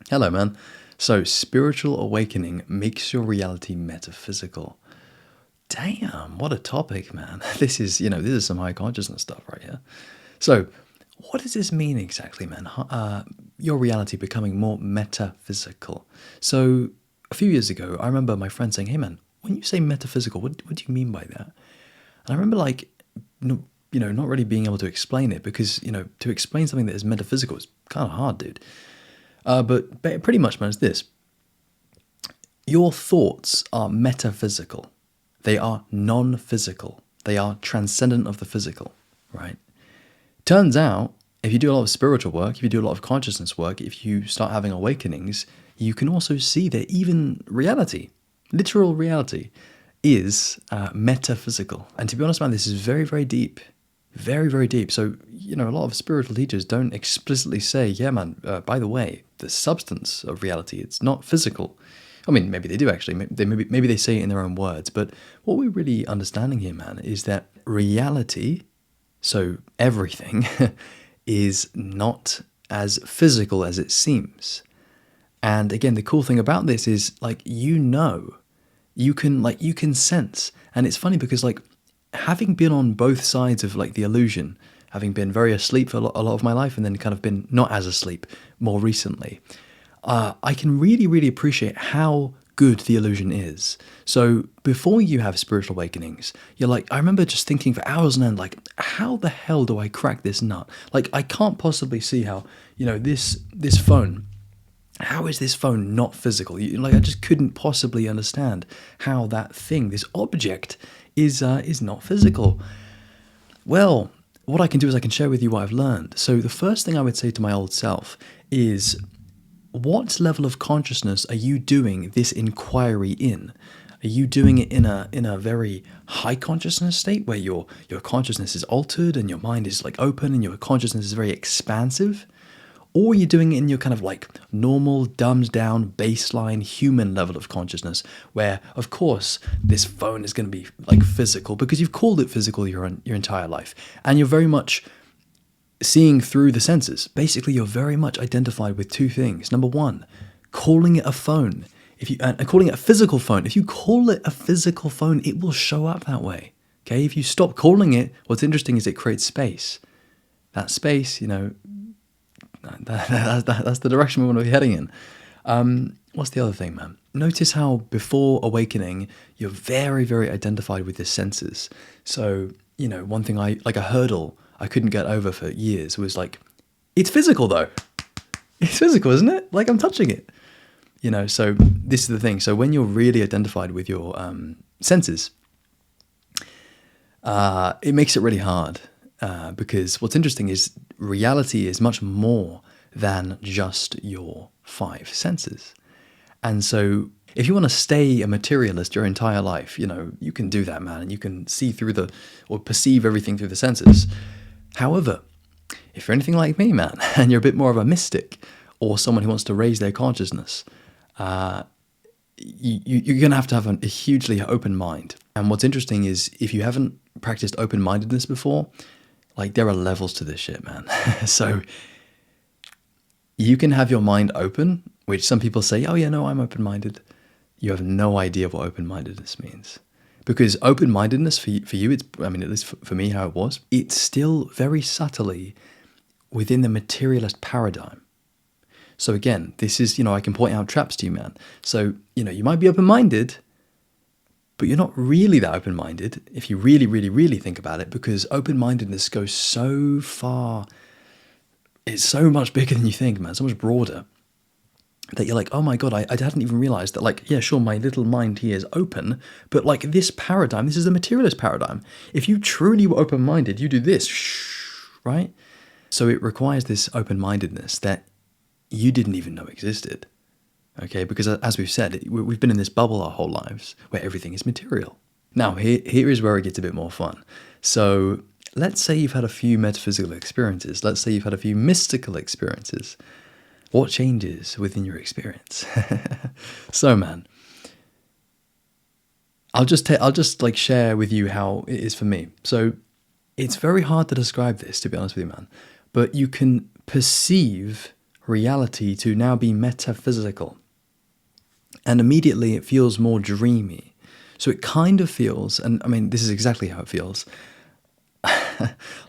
Hello, man. So, spiritual awakening makes your reality metaphysical. Damn, what a topic, man. This is some high consciousness stuff right here. So, what does this mean exactly, man? Your reality becoming more metaphysical. So, a few years ago, I remember my friend saying, "Hey, man, when you say metaphysical, what do you mean by that?" And I remember, not really being able to explain it because, to explain something that is metaphysical is kind of hard, dude. But pretty much, man, it's this. Your thoughts are metaphysical. They are non-physical. They are transcendent of the physical, right? Turns out, if you do a lot of spiritual work, if you do a lot of consciousness work, if you start having awakenings, you can also see that even reality, literal reality, is metaphysical. And to be honest, man, this is very, very deep. Very, very deep. So, a lot of spiritual teachers don't explicitly say, yeah, man, by the way, the substance of reality, it's not physical. I mean, maybe they do actually. Maybe they say it in their own words. But what we're really understanding here, man, is that reality, so everything, is not as physical as it seems. And again, the cool thing about this is, you can sense. And it's funny because, having been on both sides of the illusion, having been very asleep for a lot of my life and then kind of been not as asleep more recently, I can really, really appreciate how good the illusion is. So before you have spiritual awakenings, I remember just thinking for hours on end, how the hell do I crack this nut? I can't possibly see how, this phone, how is this phone not physical? I just couldn't possibly understand how that thing, this object, is not physical. Well, what I can do is I can share with you what I've learned. So the first thing I would say to my old self is, what level of consciousness are you doing this inquiry in? Are you doing it in a very high consciousness state where your consciousness is altered and your mind is open and your consciousness is very expansive? Or are you doing it in your kind of normal, dumbed down, baseline human level of consciousness where, of course, this phone is going to be physical because you've called it physical your entire life. And you're very much seeing through the senses. Basically, you're very much identified with two things. Number one, calling it a phone. And calling it a physical phone. If you call it a physical phone, it will show up that way. Okay? If you stop calling it, what's interesting is it creates space. That space, that's the direction we want to be heading in. What's the other thing, man? Notice how before awakening, you're very, very identified with the senses. So, one thing a hurdle I couldn't get over for years was it's physical though. It's physical, isn't it? I'm touching it. So this is the thing. So when you're really identified with your senses, it makes it really hard. Because what's interesting is reality is much more than just your five senses. And so if you want to stay a materialist your entire life, you can do that, man, and you can see through or perceive everything through the senses. However, if you're anything like me, man, and you're a bit more of a mystic or someone who wants to raise their consciousness, you're going to have a hugely open mind. And what's interesting is if you haven't practiced open-mindedness before, there are levels to this shit, man. So you can have your mind open, which some people say, oh yeah, no, I'm open-minded. You have no idea what open-mindedness means. Because open-mindedness for you, at least for me, how it was, it's still very subtly within the materialist paradigm. So again, this is, I can point out traps to you, man. So, you might be open-minded, but you're not really that open-minded if you really, really, really think about it, because open-mindedness goes so far. It's so much bigger than you think, man, so much broader, that you're oh my God, I hadn't even realized that, yeah, sure, my little mind here is open, but this paradigm, this is the materialist paradigm. If you truly were open-minded, you do this, right? So it requires this open-mindedness that you didn't even know existed. Okay, because as we've said, we've been in this bubble our whole lives where everything is material. Now, here is where it gets a bit more fun. So let's say you've had a few metaphysical experiences. Let's say you've had a few mystical experiences. What changes within your experience? So, man, I'll just share with you how it is for me. So it's very hard to describe this, to be honest with you, man. But you can perceive reality to now be metaphysical. And immediately it feels more dreamy. So it kind of feels, and I mean, this is exactly how it feels,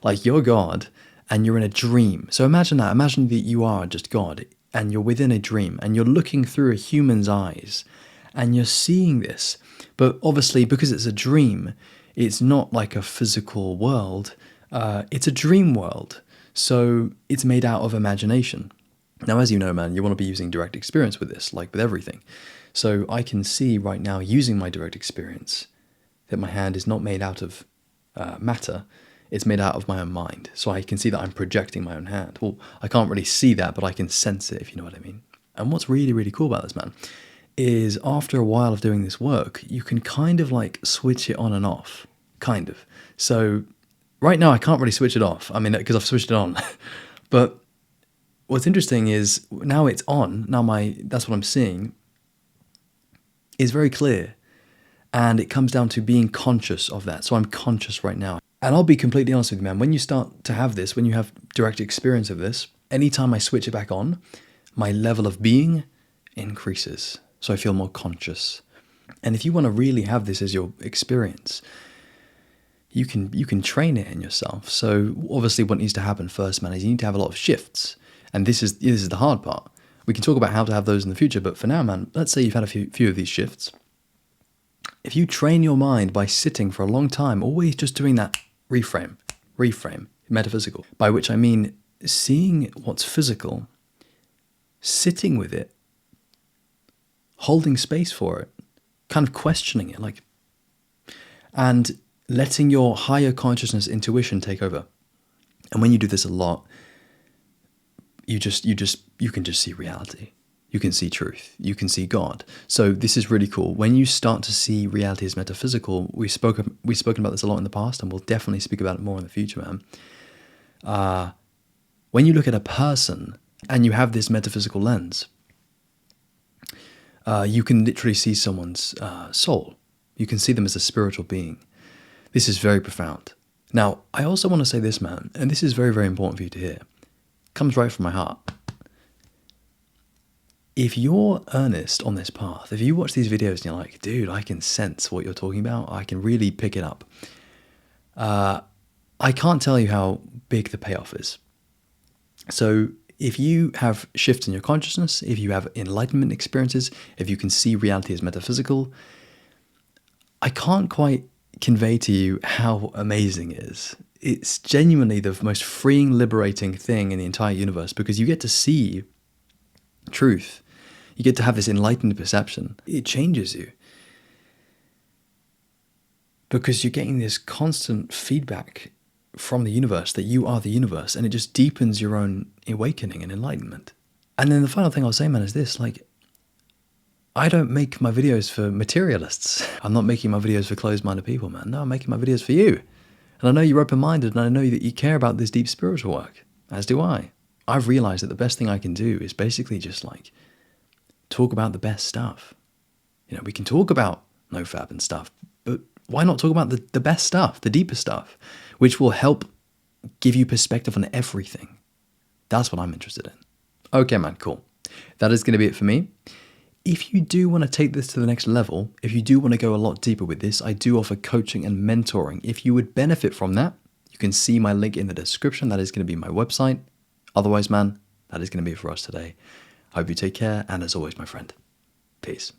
like you're God and you're in a dream. So imagine that. Imagine that you are just God and you're within a dream and you're looking through a human's eyes and you're seeing this. But obviously, because it's a dream, it's not like a physical world. It's a dream world. So it's made out of imagination. Now, as you know, man, you want to be using direct experience with this, like with everything. So I can see right now, using my direct experience, that my hand is not made out of matter. It's made out of my own mind. So I can see that I'm projecting my own hand. Well, I can't really see that, but I can sense it, if you know what I mean. And what's really, really cool about this, man, is after a while of doing this work, you can kind of like switch it on and off. Kind of. So right now I can't really switch it off. I mean, because I've switched it on. But what's interesting is now it's on. Now that's what I'm seeing is very clear. And it comes down to being conscious of that. So I'm conscious right now. And I'll be completely honest with you, man. When you start to have this, when you have direct experience of this, anytime I switch it back on, my level of being increases. So I feel more conscious. And if you want to really have this as your experience, you can train it in yourself. So obviously what needs to happen first, man, is you need to have a lot of shifts. And this is the hard part. We can talk about how to have those in the future, but for now, man, let's say you've had a few of these shifts. If you train your mind by sitting for a long time, always just doing that reframe, metaphysical, by which I mean seeing what's physical, sitting with it, holding space for it, kind of questioning it, and letting your higher consciousness intuition take over. And when you do this a lot, you can just see reality. You can see truth. You can see God. So this is really cool. When you start to see reality as metaphysical, we've spoken about this a lot in the past, and we'll definitely speak about it more in the future, man. When you look at a person and you have this metaphysical lens, you can literally see someone's soul. You can see them as a spiritual being. This is very profound. Now, I also want to say this, man, and this is very, very important for you to hear. It comes right from my heart. If you're earnest on this path, if you watch these videos and you're like, dude, I can sense what you're talking about, I can really pick it up. I can't tell you how big the payoff is. So if you have shifts in your consciousness, if you have enlightenment experiences, if you can see reality as metaphysical, I can't quite convey to you how amazing it is. It's genuinely the most freeing, liberating thing in the entire universe, because you get to see truth. You get to have this enlightened perception. It changes you, because you're getting this constant feedback from the universe that you are the universe, and it just deepens your own awakening and enlightenment. And then the final thing I'll say, man, is this, I don't make my videos for materialists. I'm not making my videos for closed-minded people, man. No, I'm making my videos for you. And I know you're open-minded, and I know that you care about this deep spiritual work, as do I. I've realized that the best thing I can do is basically just talk about the best stuff. We can talk about nofab and stuff, but why not talk about the best stuff, the deeper stuff, which will help give you perspective on everything. That's what I'm interested in. Okay, man, cool. That is going to be it for me. If you do want to take this to the next level, if you do want to go a lot deeper with this, I do offer coaching and mentoring. If you would benefit from that, you can see my link in the description. That is going to be my website. Otherwise, man, that is going to be it for us today. I hope you take care, and as always, my friend, peace.